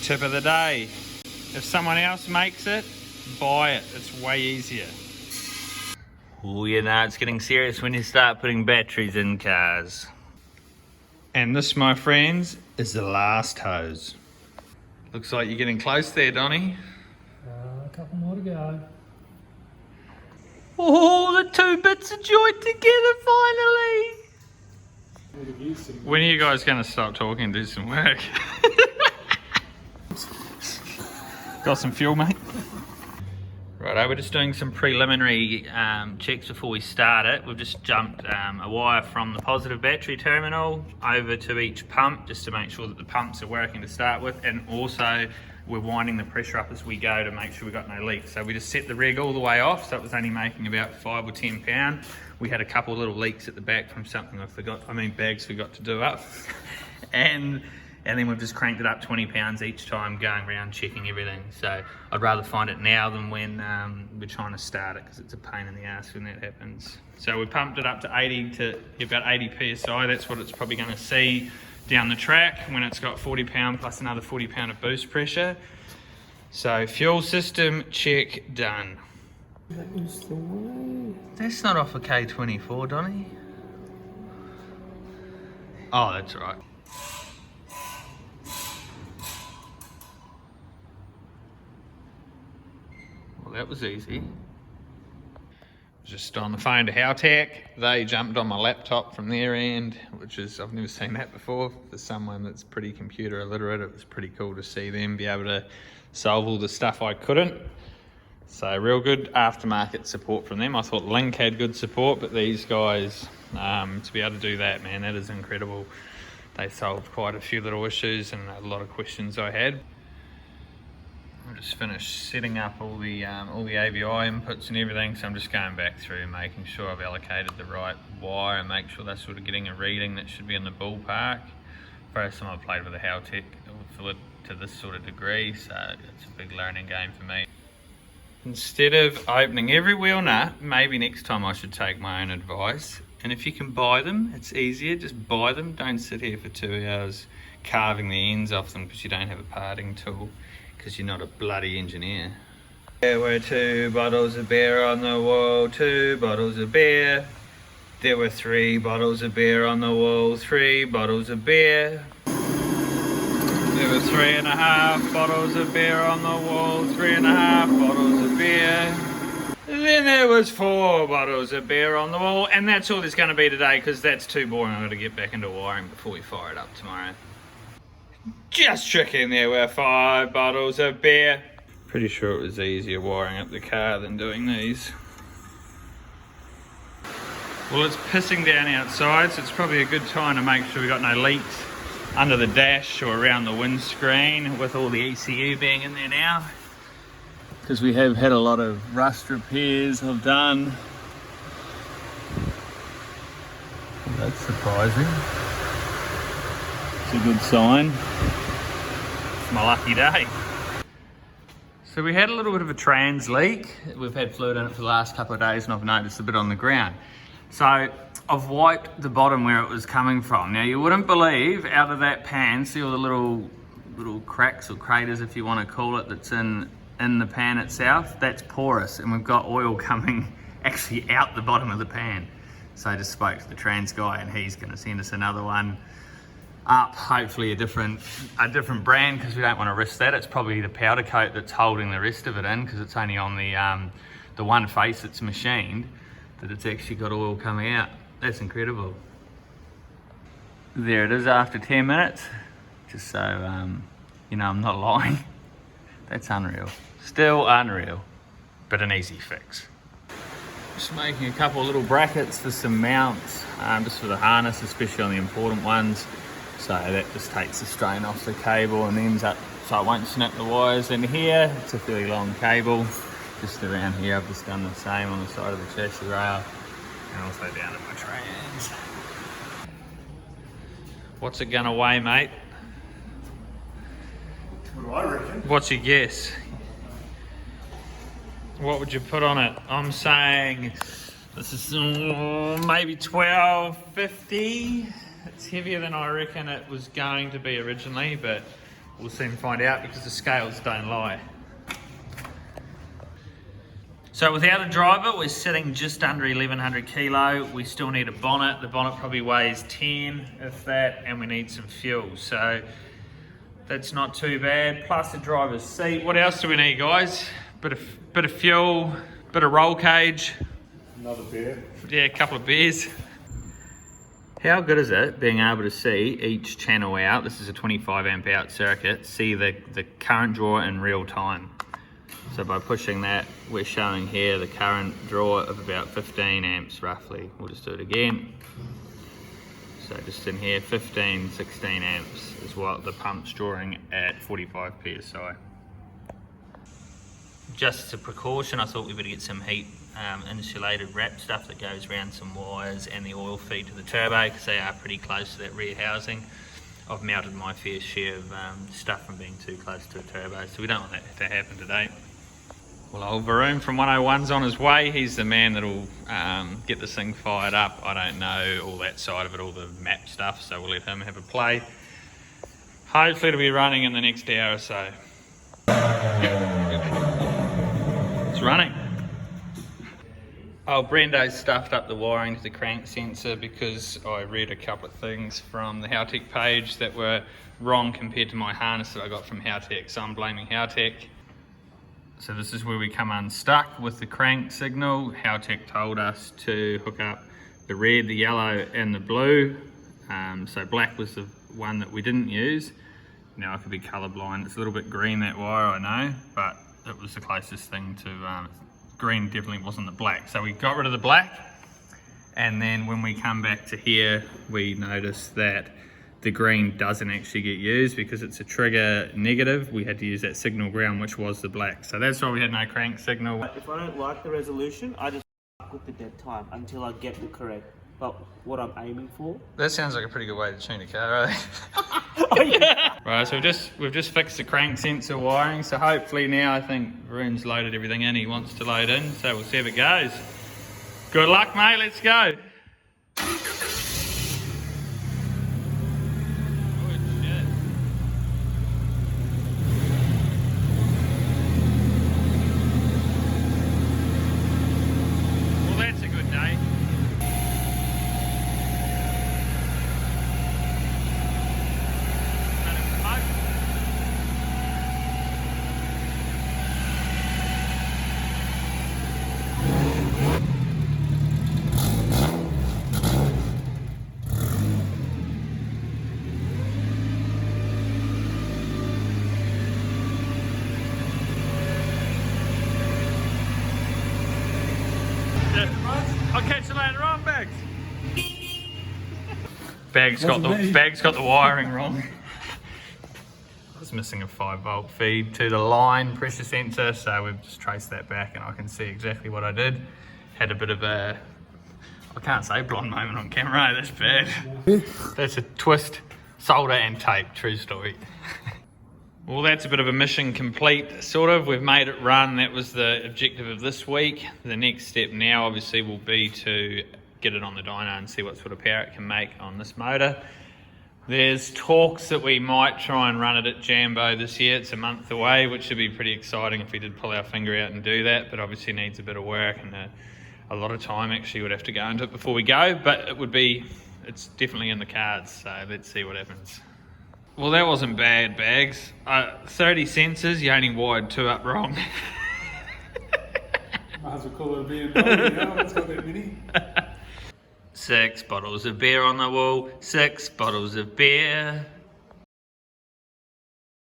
tip of the day. If someone else makes it, buy it. It's way easier. Oh, you know, it's getting serious when you start putting batteries in cars. And this, my friends, is the last hose. Looks like you're getting close there, Donnie. A couple more to go. Oh, the two bits are joined together finally. When are you guys going to stop talking and do some work? Got some fuel, mate? Righto, we're just doing some preliminary checks before we start it. We've just jumped a wire from the positive battery terminal over to each pump just to make sure that the pumps are working to start with, and also we're winding the pressure up as we go to make sure we've got no leaks. So we just set the rig all the way off, so it was only making about 5 or 10 pound. We had a couple of little leaks at the back from something bags forgot to do up. and then we've just cranked it up 20 pounds each time, going around checking everything. So I'd rather find it now than when we're trying to start it, because it's a pain in the ass when that happens. So we pumped it up to 80 to about 80 psi. That's what it's probably going to see down the track when it's got 40 pound plus another 40 pound of boost pressure. So fuel system check done. That is the way. That's not off a K24, Donnie. Oh, that's right. Well, that was easy. Just on the phone to Howtech. They jumped on my laptop from their end, which is, I've never seen that before. For someone that's pretty computer illiterate, it was pretty cool to see them be able to solve all the stuff I couldn't. So real good aftermarket support from them. I thought Link had good support, but these guys, to be able to do that, man, that is incredible. They solved quite a few little issues and a lot of questions I had. I just finished setting up all the AVI inputs and everything, so I'm just going back through and making sure I've allocated the right wire and make sure they're sort of getting a reading that should be in the ballpark. First time I've played with a Howtech fluid to this sort of degree, so it's a big learning game for me. Instead of opening every wheel nut, maybe next time I should take my own advice. And if you can buy them, it's easier, just buy them. Don't sit here for 2 hours carving the ends off them because you don't have a parting tool, because you're not a bloody engineer. There were 2 bottles of beer on the wall, 2 bottles of beer. There were 3 bottles of beer on the wall, 3 bottles of beer. There were 3.5 bottles of beer on the wall, 3.5 bottles of beer. Then there was 4 bottles of beer on the wall, and that's all there's going to be today because that's too boring. I've got to get back into wiring before we fire it up tomorrow. Just checking, there were 5 bottles of beer. Pretty sure it was easier wiring up the car than doing these. Well, it's pissing down outside, so it's probably a good time to make sure we got no leaks under the dash or around the windscreen, with all the ECU being in there now, because we have had a lot of rust repairs I've done. That's surprising. It's a good sign. It's my lucky day. So we had a little bit of a trans leak. We've had fluid in it for the last couple of days and I've noticed a bit on the ground. So I've wiped the bottom where it was coming from. Now you wouldn't believe, out of that pan, see all the little cracks or craters, if you want to call it, that's in the pan itself? That's porous, and we've got oil coming actually out the bottom of the pan. So I just spoke to the trans guy and he's going to send us another one up, hopefully a different brand, because we don't want to risk that. It's probably the powder coat that's holding the rest of it in, because it's only on the one face that's machined that it's actually got oil coming out. That's incredible. There it is after 10 minutes, just so you know I'm not lying. That's unreal. Still unreal, but an easy fix. Just making a couple of little brackets for some mounts, just for the harness, especially on the important ones. So that just takes the strain off the cable and ends up, so it won't snap the wires in here. It's a fairly long cable. Just around here I've just done the same on the side of the chassis rail and also down at my trans. What's it gonna weigh, mate? What do I reckon? What's your guess? What would you put on it? I'm saying this is maybe 1250. It's heavier than I reckon it was going to be originally, but We'll soon find out because the scales don't lie. So without a driver, we're sitting just under 1100 kilo. We still need a bonnet. The bonnet probably weighs 10, if that, and we need some fuel. So that's not too bad. Plus the driver's seat. What else do we need, guys? Bit of fuel, bit of roll cage. Another beer. Yeah, a couple of beers. How good is it being able to see each channel out? This is a 25 amp out circuit. See the current draw in real time. So by pushing that, we're showing here the current draw of about 15 amps roughly. We'll just do it again. So just in here, 15, 16 amps is what the pump's drawing at 45 PSI. Just as a precaution, I thought we better get some heat insulated wrap stuff that goes around some wires and the oil feed to the turbo, because they are pretty close to that rear housing. I've melted my fair share of stuff from being too close to a turbo, so we don't want that to happen today. Well, old Varun from 101's on his way. He's the man that'll get this thing fired up. I don't know all that side of it, all the map stuff, so we'll let him have a play. Hopefully it'll be running in the next hour or so. It's running. Oh, Brendo's stuffed up the wiring to the crank sensor because I read a couple of things from the Howtech page that were wrong compared to my harness that I got from Howtech, so I'm blaming Howtech. So this is where we come unstuck with the crank signal. Howtech told us to hook up the red, the yellow and the blue. So black was the one that we didn't use. Now I could be colourblind. It's a little bit green, that wire, I know, but it was the closest thing to green. Definitely wasn't the black. So we got rid of the black, and then when we come back to here, we notice that the green doesn't actually get used because it's a trigger negative. We had to use that signal ground, which was the black. So that's why we had no crank signal. If I don't like the resolution, I just with the dead time until I get the correct, but what I'm aiming for. That sounds like a pretty good way to tune a car, eh? Oh, yeah. Right, so we've just fixed the crank sensor wiring. So hopefully now I think Varun's loaded everything in he wants to load in. So we'll see if it goes. Good luck, mate. Let's go. I'll catch you later on, Bags. Bags got the wiring wrong. I was missing a 5-volt feed to the line pressure sensor, so we've just traced that back and I can see exactly what I did. Had a bit of a, I can't say blonde moment on camera, that's bad. That's a twist, solder and tape, true story. Well, that's a bit of a mission complete, sort of. We've made it run. That was the objective of this week. The next step now, obviously, will be to get it on the dyno and see what sort of power it can make on this motor. There's talks that we might try and run it at Jambo this year. It's a month away, which should be pretty exciting if we did pull our finger out and do that, but obviously needs a bit of work and a lot of time actually would have to go into it before we go, but it's definitely in the cards, so let's see what happens. Well, that wasn't bad, Bags. 30 sensors, you only wired 2 up wrong. Might as well call it a BMW, you know, it's got that many. 6 bottles of beer on the wall, 6 bottles of beer.